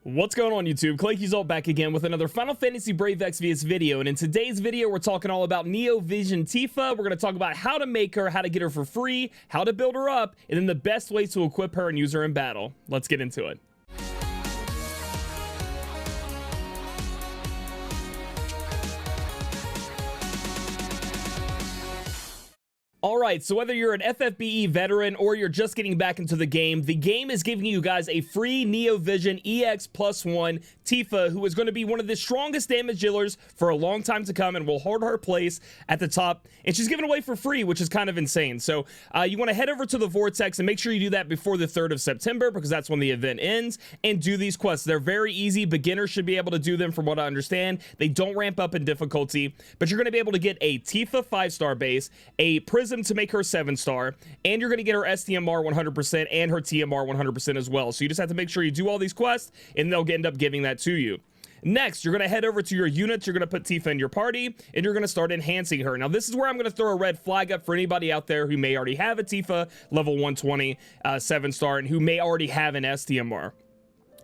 What's going on, YouTube? Claic Yuzolt back again with another Final Fantasy Brave Exvius video, and in today's video we're talking all about Vision Tifa. We're going to talk about how to make her, how to get her for free, how to build her up, and then the best ways to equip her and use her in battle. Let's get into it. Alright, so whether you're an FFBE veteran or you're just getting back into the game is giving you guys a free Vision EX +1 Tifa, who is going to be one of the strongest damage dealers for a long time to come and will hold her place at the top. And she's given away for free, which is kind of insane. So you want to head over to the Vortex and make sure you do that before the 3rd of September because that's when the event ends, and do these quests. They're very easy. Beginners should be able to do them from what I understand. They don't ramp up in difficulty, but you're going to be able to get a Tifa 5-star base, a Prism to make her 7-star, and you're going to get her STMR 100% and her TMR 100% as well. So you just have to make sure you do all these quests and they'll end up giving that to you. Next, you're going to head over to your units. You're going to put Tifa in your party, and you're going to start enhancing her. Now, this is where I'm going to throw a red flag up for anybody out there who may already have a Tifa level 120 7-star and who may already have an STMR.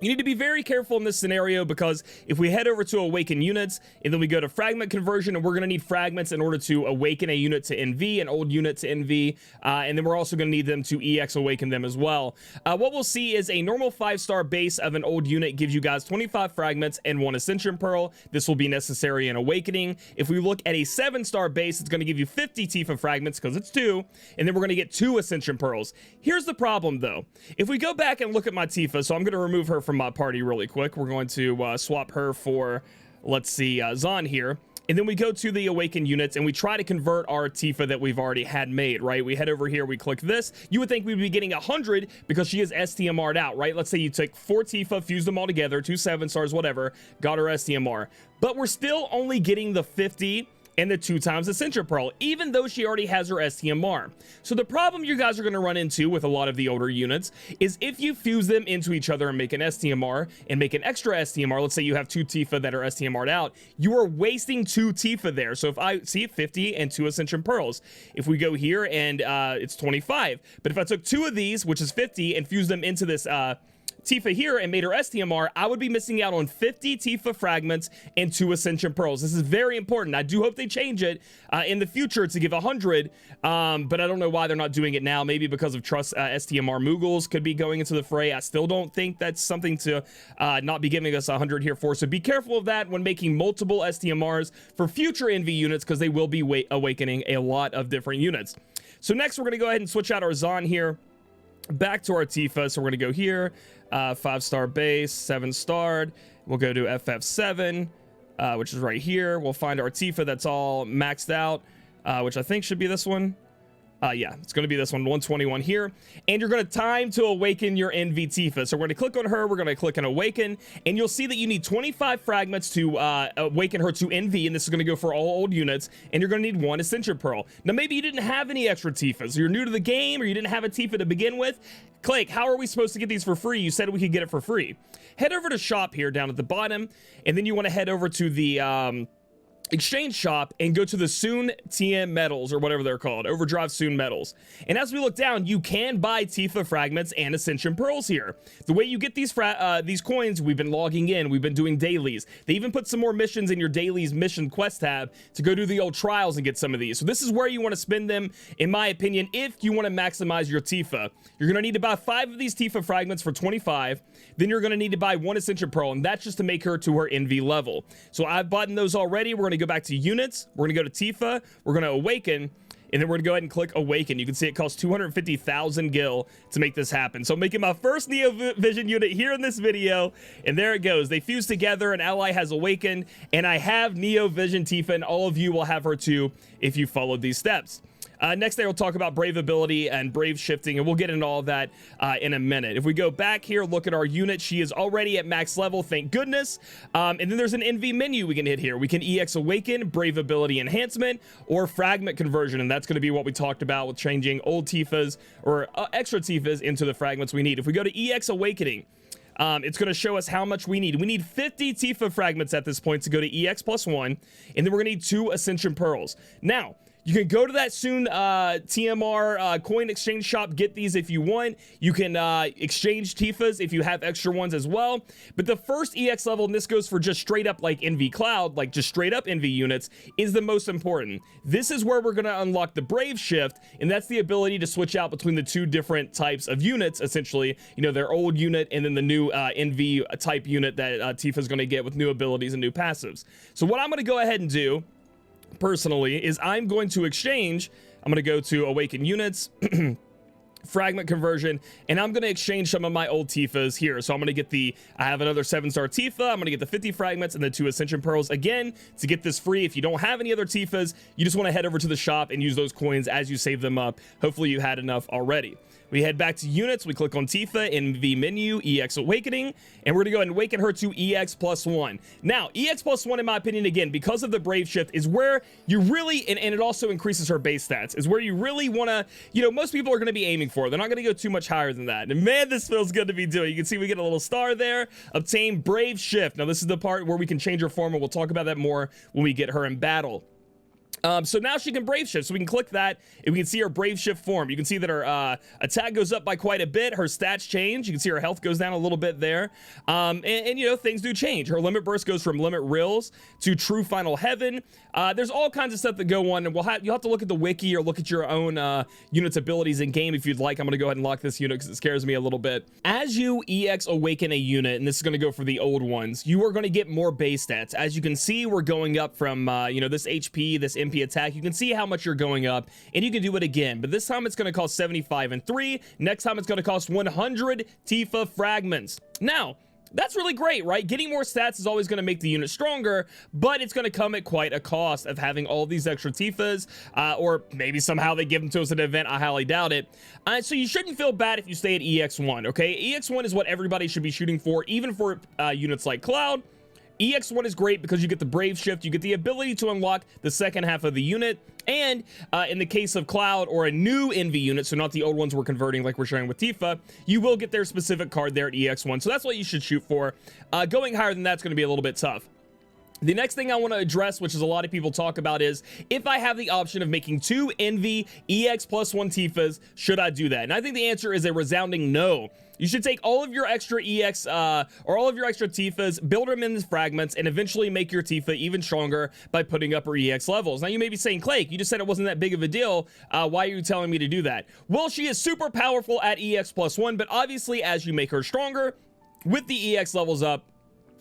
You need to be very careful in this scenario because if we head over to awaken units and then we go to fragment conversion, and we're going to need fragments in order to awaken a unit to NV, an old unit to NV, and then we're also going to need them to EX awaken them as well. What we'll see is a normal 5-star base of an old unit gives you guys 25 fragments and 1 Ascension Pearl. This will be necessary in awakening. If we look at a 7-star base, it's going to give you 50 Tifa fragments because it's 2, and then we're going to get 2 Ascension Pearls. Here's the problem though. If we go back and look at my Tifa, so I'm going to remove her from my party really quick. We're going to swap her for, let's see, Zahn here. And then we go to the awakened units and we try to convert our Tifa that we've already had made, right? We head over here, we click this. You would think we'd be getting 100 because she is STMR'd out, right? Let's say you took 4 Tifa, fused them all together, 2 7-stars, whatever, got her STMR. But we're still only getting the 50 and the 2 times Ascension Pearl, even though she already has her STMR. So the problem you guys are going to run into with a lot of the older units is if you fuse them into each other and make an STMR and make an extra STMR, let's say you have 2 Tifa that are STMR'd out, you are wasting 2 Tifa there. So if I see 50 and 2 Ascension Pearls, if we go here and it's 25, but if I took 2 of these, which is 50, and fused them into this Tifa here and made her STMR, I would be missing out on 50 Tifa fragments and 2 Ascension Pearls. This is very important. I do hope they change it in the future to give 100, but I don't know why they're not doing it now. Maybe because of trust STMR Moogles could be going into the fray. I still don't think that's something to not be giving us 100 here for. So be careful of that when making multiple STMRs for future NV units because they will be awakening a lot of different units. So next we're going to go ahead and switch out our Zahn here. Back to our Tifa, so we're going to go here, 5-star base, 7-starred. We'll go to FF7, which is right here. We'll find our Tifa that's all maxed out, which I think should be this one. Yeah, it's going to be this one, 121 here. And you're going to time to awaken your NV Tifa. So we're going to click on her. We're going to click on awaken. And you'll see that you need 25 fragments to awaken her to NV. And this is going to go for all old units. And you're going to need 1 Ascension Pearl. Now, maybe you didn't have any extra Tifas. You're new to the game or you didn't have a Tifa to begin with. Claic, how are we supposed to get these for free? You said we could get it for free. Head over to shop here down at the bottom. And then you want to head over to the exchange shop and go to the Soon TM medals, or whatever they're called, Overdrive Soon medals. And as we look down, you can buy Tifa fragments and Ascension Pearls here. The way you get these coins, we've been logging in, we've been doing dailies. They even put some more missions in your dailies mission quest tab to go do the old trials and get some of these. So this is where you want to spend them, in my opinion, if you want to maximize your Tifa. You're going to need to buy 5 of these Tifa fragments for 25. Then you're going to need to buy 1 Ascension Pearl, and that's just to make her to her NV level. So I've bought those already. We're going to go back to units. We're going to go to Tifa. We're going to awaken, and then we're going to go ahead and click awaken. You can see it costs 250,000 gil to make this happen. So I'm making my first Vision unit here in this video, and there it goes. They fuse together, an ally has awakened, and I have Vision Tifa, and all of you will have her too if you followed these steps. Next, they will talk about Brave ability and Brave shifting, and we'll get into all of that in a minute. If we go back here, look at our unit. She is already at max level, thank goodness. And then there's an NV menu we can hit here. We can EX Awaken, Brave ability enhancement, or fragment conversion, and that's going to be what we talked about with changing old Tifas or extra Tifas into the fragments we need. If we go to EX Awakening, it's going to show us how much we need. We need 50 Tifa fragments at this point to go to EX +1, and then we're going to need 2 Ascension Pearls. Now, You can go to that soon TMR coin exchange shop, get these if you want. You can exchange Tifas if you have extra ones as well. But the first EX level, and this goes for just straight up like NV Cloud, like just straight up NV units, is the most important. This is where we're going to unlock the Brave Shift, and that's the ability to switch out between the two different types of units, essentially. You know, their old unit and then the new NV type unit that Tifa is going to get with new abilities and new passives. So what I'm going to go ahead and do personally is I'm going to exchange. I'm going to go to Awaken Units, Fragment Conversion, and I'm going to exchange some of my old Tifas here. So I'm going to get I have another 7-star Tifa. I'm going to get the 50 fragments and the 2 Ascension Pearls again to get this free. If you don't have any other Tifas, you just want to head over to the shop and use those coins as you save them up. Hopefully you had enough already. We head back to units, we click on Tifa in the menu, EX Awakening, and we're gonna go ahead and awaken her to EX +1. Now, EX +1, in my opinion, again, because of the Brave Shift, is where you really, and it also increases her base stats, is where you really wanna, you know, most people are gonna be aiming for. They're not gonna go too much higher than that. And man, this feels good to be doing. You can see we get a little star there. Obtain Brave Shift. Now, this is the part where we can change her form, and we'll talk about that more when we get her in battle. So now she can Brave Shift, so we can click that and we can see her Brave Shift form. You can see that her attack goes up by quite a bit, her stats change, you can see her health goes down a little bit there, and you know, things do change. Her limit burst goes from limit rills to true final heaven. There's all kinds of stuff that go on, and you'll have to look at the wiki or look at your own unit's abilities in game if you'd like. I'm gonna go ahead and lock this unit because it scares me a little bit. As you EX Awaken a unit, and this is gonna go for the old ones, you are gonna get more base stats. As you can see, we're going up from you know, this HP, this MP attack. You can see how much you're going up, and you can do it again, but this time it's going to cost 75 and 3. Next time it's going to cost 100 Tifa fragments. Now, that's really great, right? Getting more stats is always going to make the unit stronger, but it's going to come at quite a cost of having all these extra Tifas, or maybe somehow they give them to us at an event. I highly doubt it. So you shouldn't feel bad if you stay at EX1, okay? EX1 is what everybody should be shooting for, even for units like Cloud. EX1 is great because you get the Brave Shift, you get the ability to unlock the second half of the unit, and in the case of Cloud or a new NV unit, so not the old ones we're converting like we're sharing with Tifa, you will get their specific card there at EX1, so that's what you should shoot for. Going higher than that's going to be a little bit tough. The next thing I want to address, which is a lot of people talk about, is if I have the option of making 2 NV EX +1 Tifas, should I do that? And I think the answer is a resounding no. You should take all of your extra EX, or all of your extra Tifas, build them in fragments, and eventually make your Tifa even stronger by putting up her EX levels. Now, you may be saying, Claic, you just said it wasn't that big of a deal. Why are you telling me to do that? Well, she is super powerful at EX +1, but obviously, as you make her stronger, with the EX levels up,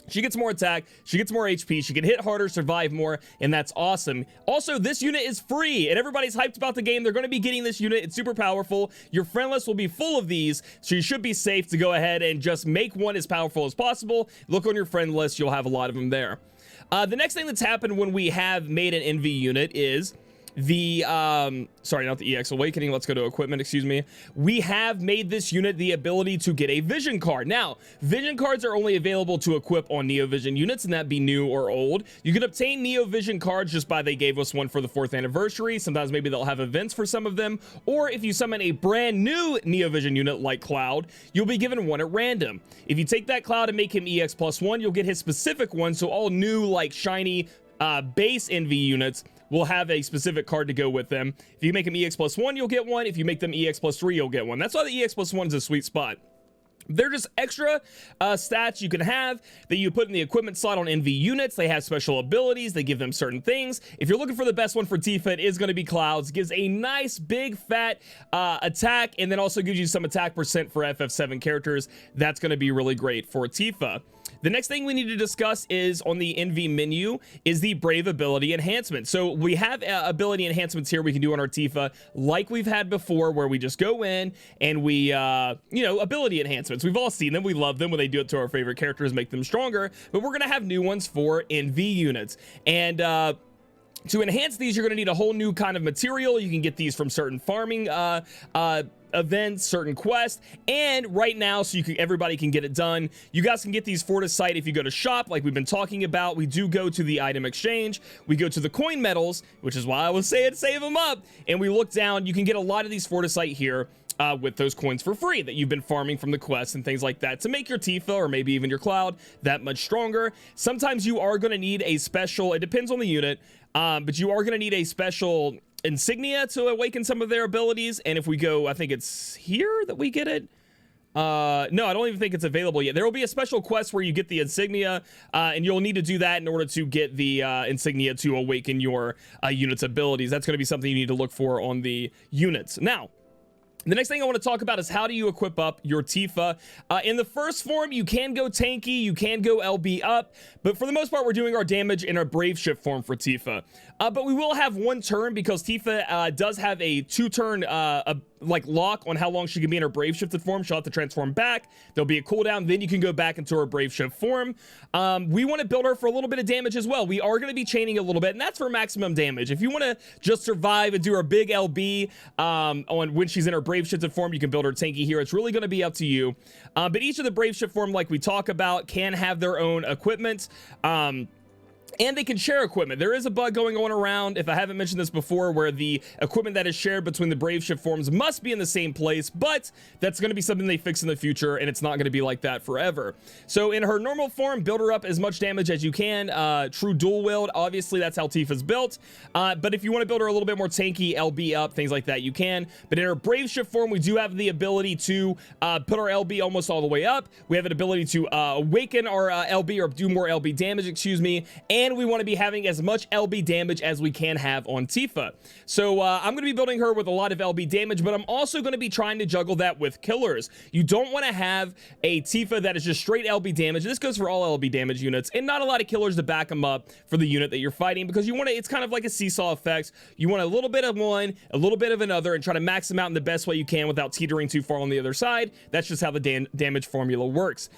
she gets more attack, she gets more HP, she can hit harder, survive more, and that's awesome. Also, this unit is free, and everybody's hyped about the game. They're going to be getting this unit. It's super powerful. Your friend list will be full of these, so you should be safe to go ahead and just make one as powerful as possible. Look on your friend list. You'll have a lot of them there. The next thing that's happened when we have made an NV unit is the sorry, not the EX Awakening, let's go to equipment, excuse me. We have made this unit the ability to get a vision card. Now, vision cards are only available to equip on Neo Vision units, and that be new or old. You can obtain Neo Vision cards just by they gave us one for the 4th anniversary. Sometimes maybe they'll have events for some of them, or if you summon a brand new Neo Vision unit like Cloud, you'll be given one at random. If you take that Cloud and make him EX +1, you'll get his specific one, so all new like shiny base NV units will have a specific card to go with them. If you make them EX +1, you'll get one. If you make them EX +3, you'll get one. That's why the EX +1 is a sweet spot. They're just extra stats you can have that you put in the equipment slot on NV units. They have special abilities. They give them certain things. If you're looking for the best one for Tifa, it is going to be Clouds. Gives a nice big fat attack, and then also gives you some attack percent for FF7 characters. That's going to be really great for Tifa. The next thing we need to discuss is on the NV menu is the Brave ability enhancement. So we have ability enhancements here we can do on our Tifa like we've had before, where we just go in and we, you know, ability enhancements. We've all seen them. We love them when they do it to our favorite characters, make them stronger, but we're going to have new ones for NV units. And, to enhance these, you're going to need a whole new kind of material. You can get these from certain farming events, certain quests, and right now, so everybody can get it done, you guys can get these for the site if you go to shop, like we've been talking about. We do go to the item exchange, we go to the coin medals, which is why I was saying save them up, and we look down. You can get a lot of these for the site here with those coins for free that you've been farming from the quests and things like that to make your Tifa or maybe even your Cloud that much stronger. Sometimes you are going to need a special, it depends on the unit, but you are going to need a special insignia to awaken some of their abilities. And if we go, I think it's here that we get it. No, I don't even think it's available yet. There will be a special quest where you get the insignia, and you'll need to do that in order to get the insignia to awaken your unit's abilities. That's going to be something you need to look for on the units. Now, the next thing I want to talk about is how do you equip up your Tifa. In the first form, you can go tanky, you can go LB up, but for the most part, we're doing our damage in our Brave Shift form for Tifa. But we will have one turn because Tifa does have a 2-turn like lock on how long she can be in her Brave Shifted form. She'll have to transform back. There'll be a cooldown. Then you can go back into her Brave Shift form. We want to build her for a little bit of damage as well. We are going to be chaining a little bit, and that's for maximum damage. If you want to just survive and do her big LB on when she's in her Brave Shifted form, you can build her tanky here. It's really going to be up to you. But each of the Brave Shift form, like we talk about, can have their own equipment. And they can share equipment. There is a bug going on around, if I haven't mentioned this before, where the equipment that is shared between the Brave Shift forms must be in the same place, but that's going to be something they fix in the future, and it's not going to be like that forever. So in her normal form, build her up as much damage as you can. True dual wield, obviously that's how Tifa's built. But if you want to build her a little bit more tanky, LB up, things like that, you can. But in her Brave Shift form, we do have the ability to put our LB almost all the way up. We have an ability to awaken our LB, or do more LB damage, excuse me, and we want to be having as much LB damage as we can have on Tifa. So I'm going to be building her with a lot of LB damage, but I'm also going to be trying to juggle that with killers. You don't want to have a Tifa that is just straight LB damage. This goes for all LB damage units, and not a lot of killers to back them up for the unit that you're fighting, because you want to, it's kind of like a seesaw effect. You want a little bit of one, a little bit of another, and try to max them out in the best way you can without teetering too far on the other side. That's just how the damage formula works.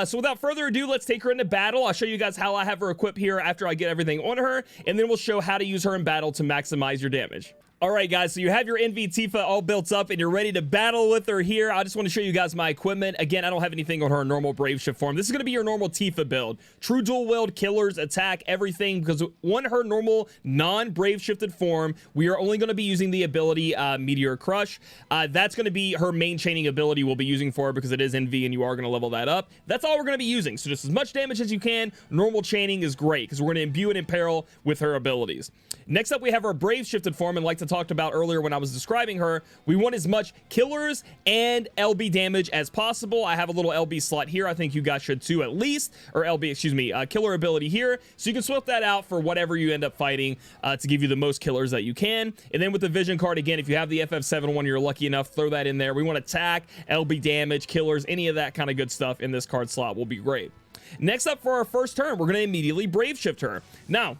So without further ado, let's take her into battle. I'll show you guys how I have her equipped here after I get everything on her, and then we'll show how to use her in battle to maximize your damage. All right, guys, so you have your NV Tifa all built up and you're ready to battle with her here. I just want to show you guys my equipment. Again, I don't have anything on her normal Brave Shift form. This is going to be your normal Tifa build. True dual wield, killers, attack, everything, because on her normal non-Brave Shifted form, we are only going to be using the ability Meteor Crush. That's going to be her main chaining ability we'll be using for her, because it is NV and you are going to level that up. That's all we're going to be using. So just as much damage as you can. Normal chaining is great because we're going to imbue and imperil with her abilities. Next up, we have our Brave Shifted form, and like to talked about earlier when I was describing her, we want as much killers and LB damage as possible. I have a little LB slot here. I think you guys should too, at least, or LB, excuse me, killer ability here. So you can swap that out for whatever you end up fighting to give you the most killers that you can. And then with the vision card, again, if you have the FF7 one, you're lucky enough, throw that in there. We want attack, LB damage, killers, any of that kind of good stuff in this card slot will be great. Next up, for our first turn, we're going to immediately Brave Shift her. Now,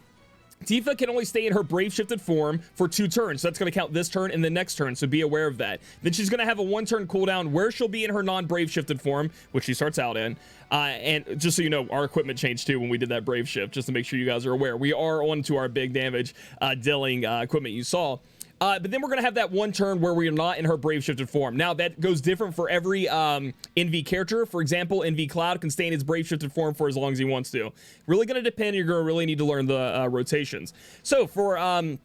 Tifa can only stay in her Brave Shifted form for 2 turns, so that's going to count this turn and the next turn, so be aware of that. Then she's going to have a 1-turn cooldown where she'll be in her non-Brave Shifted form, which she starts out in. And just so you know, our equipment changed too when we did that Brave Shift, just to make sure you guys are aware. We are on to our big damage dealing equipment you saw. But then we're going to have that 1 turn where we are not in her Brave Shifted form. Now, that goes different for every NV character. For example, NV Cloud can stay in his Brave Shifted form for as long as he wants to. Really going to depend. You're going to really need to learn the rotations. So for NV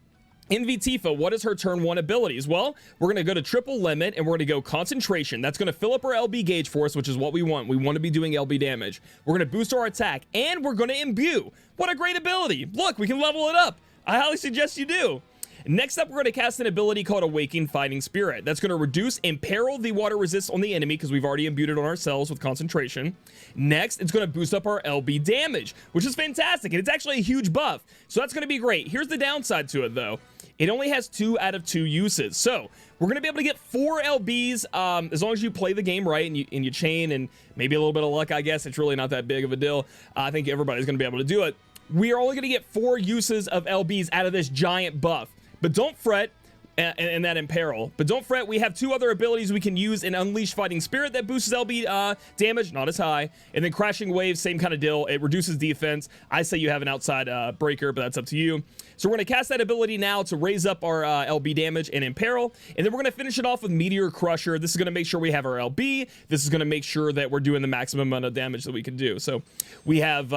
Tifa, what is her turn 1 abilities? Well, we're going to go to triple limit, and we're going to go concentration. That's going to fill up our LB gauge for us, which is what we want. We want to be doing LB damage. We're going to boost our attack, and we're going to imbue. What a great ability. Look, we can level it up. I highly suggest you do. Next up, we're going to cast an ability called Awaken Fighting Spirit. That's going to reduce imperil the water resist on the enemy, because we've already imbued it on ourselves with concentration. Next, it's going to boost up our LB damage, which is fantastic, and it's actually a huge buff. So that's going to be great. Here's the downside to it, though. It only has 2 out of 2 uses. So we're going to be able to get 4 LBs as long as you play the game right and you chain, and maybe a little bit of luck, I guess. It's really not that big of a deal. I think everybody's going to be able to do it. We are only going to get 4 uses of LBs out of this giant buff. But don't fret, and that imperil. But don't fret, we have 2 other abilities we can use in Unleash Fighting Spirit that boosts LB damage, not as high. And then Crashing Wave, same kind of deal. It reduces defense. I say you have an outside breaker, but that's up to you. So we're going to cast that ability now to raise up our LB damage and imperil. And then we're going to finish it off with Meteor Crusher. This is going to make sure we have our LB. This is going to make sure that we're doing the maximum amount of damage that we can do. So we have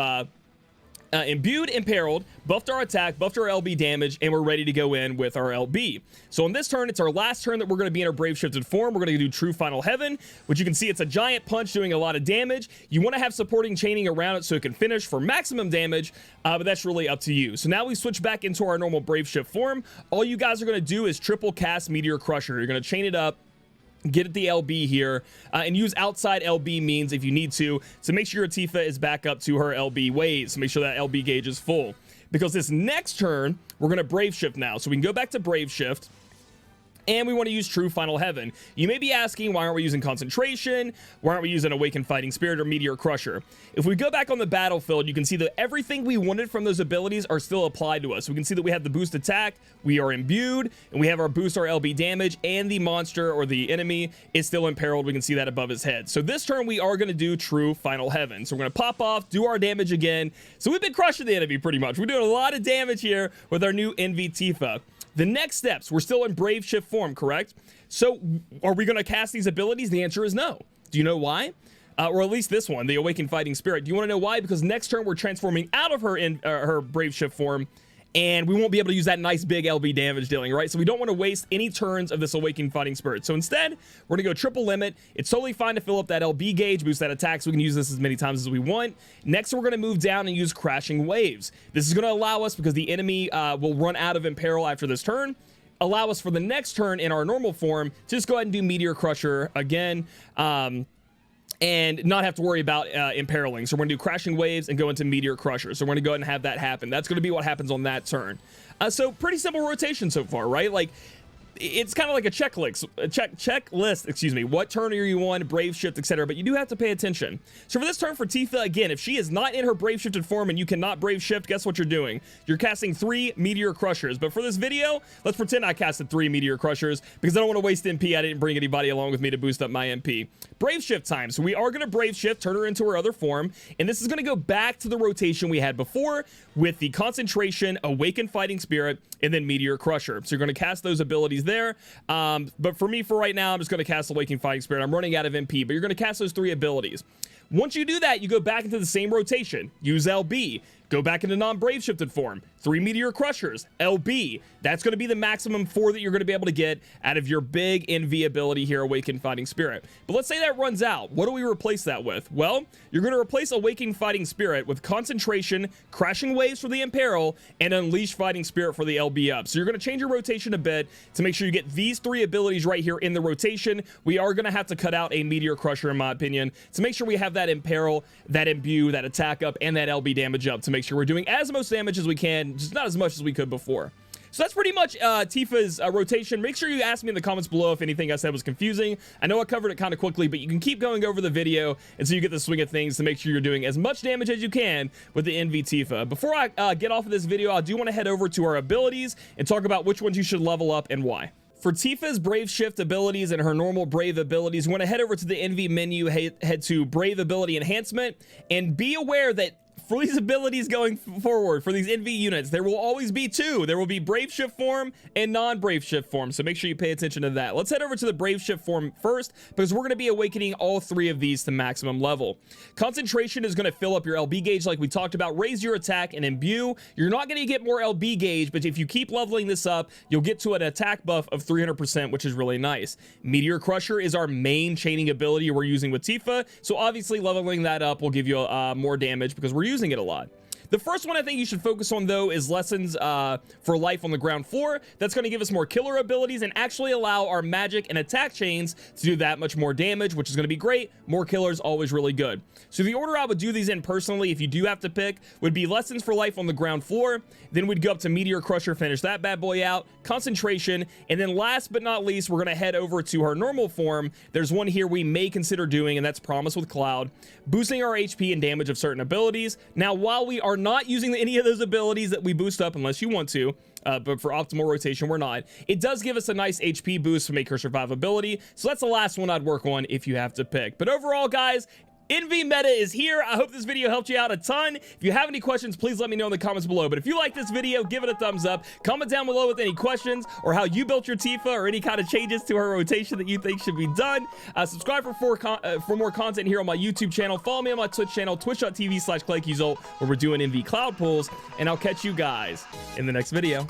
imbued, imperiled, buffed our attack, buffed our LB damage, and we're ready to go in with our LB. So on this turn, it's our last turn that we're going to be in our Brave Shifted form. We're going to do True Final Heaven, which you can see it's a giant punch doing a lot of damage. You want to have supporting chaining around it so it can finish for maximum damage, but that's really up to you. So now we switch back into our normal Brave Shift form. All you guys are going to do is triple cast Meteor Crusher. You're going to chain it up, get at the LB here, and use outside LB means if you need to make sure your Tifa is back up to her LB ways. So make sure that LB gauge is full. Because this next turn, we're going to Brave Shift now. So we can go back to Brave Shift. And we want to use True Final Heaven. You may be asking, why aren't we using Concentration? Why aren't we using Awakened Fighting Spirit or Meteor Crusher? If we go back on the battlefield, you can see that everything we wanted from those abilities are still applied to us. We can see that we have the boost attack, we are imbued, and we have our boost our LB damage, and the monster or the enemy is still imperiled. We can see that above his head. So this turn, we are going to do True Final Heaven. So we're going to pop off, do our damage again. So we've been crushing the enemy pretty much. We're doing a lot of damage here with our new Envy Tifa. The next steps, we're still in Brave Shift form, correct? So are we going to cast these abilities? The answer is no. Do you know why? Or at least this one, the Awakened Fighting Spirit. Do you want to know why? Because next turn we're transforming out of her Brave Shift form, and we won't be able to use that nice big LB damage dealing, right? So we don't want to waste any turns of this Awakened Fighting Spirit. So instead, we're going to go triple limit. It's totally fine to fill up that LB gauge, boost that attack, so we can use this as many times as we want. Next, we're going to move down and use Crashing Waves. This is going to allow us, because the enemy will run out of Imperil after this turn, allow us for the next turn in our normal form to just go ahead and do Meteor Crusher again. And not have to worry about imperiling. So we're going to do Crashing Waves and go into Meteor Crusher. So we're going to go ahead and have that happen. That's going to be what happens on that turn. So pretty simple rotation so far, right? Like, it's kind of like a checklist, excuse me. What turn are you on, Brave Shift, etc. But you do have to pay attention. So for this turn for Tifa, again, if she is not in her Brave Shifted form and you cannot Brave Shift, guess what you're doing? You're casting 3 Meteor Crushers. But for this video, let's pretend I casted 3 Meteor Crushers because I don't want to waste MP. I didn't bring anybody along with me to boost up my MP. Brave Shift time. So we are going to Brave Shift, turn her into her other form, and this is going to go back to the rotation we had before with the Concentration, Awakened Fighting Spirit, and then Meteor Crusher. So you're going to cast those abilities there. But for me, for right now, I'm just going to cast Awakened Fighting Spirit. I'm running out of MP, but you're going to cast those 3 abilities. Once you do that, you go back into the same rotation. Use LB. Go back into non-Brave Shifted form. 3 Meteor Crushers. LB. That's going to be the maximum 4 that you're going to be able to get out of your big NV ability here, Awakened Fighting Spirit. But let's say that runs out. What do we replace that with? Well, you're going to replace Awakened Fighting Spirit with Concentration, Crashing Waves for the Imperil, and Unleash Fighting Spirit for the LB up. So you're going to change your rotation a bit to make sure you get these 3 abilities right here in the rotation. We are going to have to cut out a Meteor Crusher, in my opinion, to make sure we have that Imperil, that Imbue, that attack up, and that LB damage up to make sure we're doing as much damage as we can, just not as much as we could before. So that's pretty much Tifa's rotation. Make sure you ask me in the comments below if anything I said was confusing. I know I covered it kind of quickly, but you can keep going over the video until you get the swing of things to make sure you're doing as much damage as you can with the NV Tifa. Before I get off of this video, I do want to head over to our abilities and talk about which ones you should level up and why. For Tifa's Brave Shift abilities and her normal Brave abilities, we want to head over to the NV menu, head to Brave Ability Enhancement, and be aware that for these abilities going forward, for these NV units, there will always be 2. There will be Brave Shift form and non-Brave Shift form, so make sure you pay attention to that. Let's head over to the Brave Shift form first, because we're going to be awakening all 3 of these to maximum level. Concentration is going to fill up your LB gauge like we talked about, raise your attack, and imbue. You're not going to get more LB gauge, but if you keep leveling this up, you'll get to an attack buff of 300%, which is really nice. Meteor Crusher is our main chaining ability we're using with Tifa, so obviously leveling that up will give you more damage because we're using it a lot. The first one I think you should focus on, though, is Lessons for Life on the Ground Floor. That's going to give us more killer abilities and actually allow our magic and attack chains to do that much more damage, which is going to be great. More killers, always really good. So the order I would do these in personally, if you do have to pick, would be Lessons for Life on the Ground Floor. Then we'd go up to Meteor Crusher, finish that bad boy out, Concentration, and then last but not least, we're going to head over to her normal form. There's one here we may consider doing, and that's Promise with Cloud, boosting our HP and damage of certain abilities. Now, while we are not using any of those abilities that we boost up unless you want to, but for optimal rotation we're not, it does give us a nice HP boost to make her survivability, so that's the last one I'd work on if you have to pick. But overall, guys, Envy meta is here. I hope this video helped you out a ton. If you have any questions, please let me know in the comments below. But if you like this video, give it a thumbs up. Comment down below with any questions or how you built your Tifa or any kind of changes to her rotation that you think should be done. Subscribe for more content here on my YouTube channel. Follow me on my Twitch channel, twitch.tv/Claic Yuzolt, where we're doing Envy cloud pulls. And I'll catch you guys in the next video.